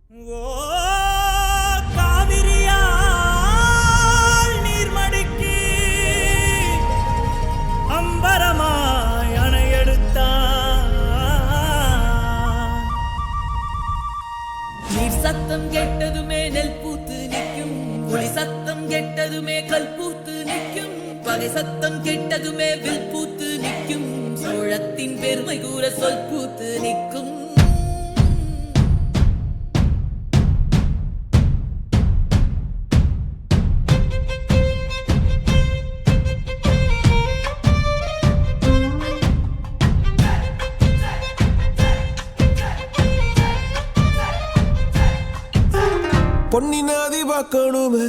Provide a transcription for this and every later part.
சத்தம் கெட்டதுமே நெல் பூத்து நிற்கும், புலி சத்தம் கெட்டதுமே கல் பூத்து நிற்கும், பகை சத்தம் கெட்டதுமே வில் பூத்து நிற்கும், சோழத்தின் பெருமை கூற சொல் பூத்து நிற்கும். பொன்னி நதி பார்க்கணுமே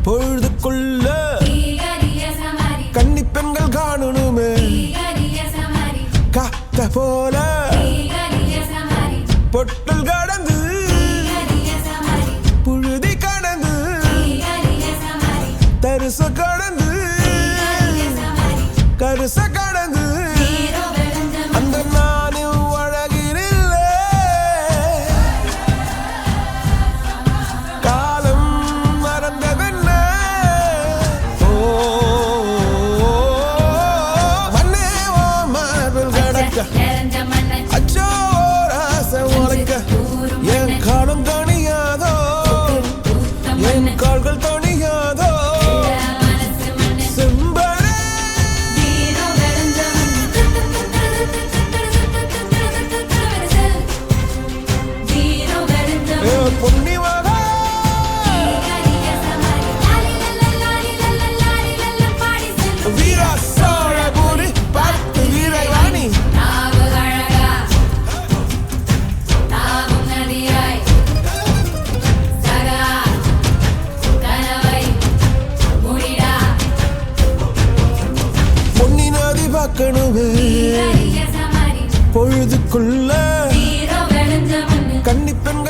பொழுதுக்குள்ள கன்னி பெண்கள் காணணுமே காத்த போல பொட்டல் கடந்து புழுதி கடந்து தரிச கடந்து கருச கடந்து அந்த நானும் என் காலம் தணியாதோ, என் கால்கள் தணியாதோ செம்பரே பொன்னி மகா வீரா சோழபுரி பார்த்து வீரவாணி பார்க்கணுமே பொழுதுக்குள்ள கன்னி பெண்கள்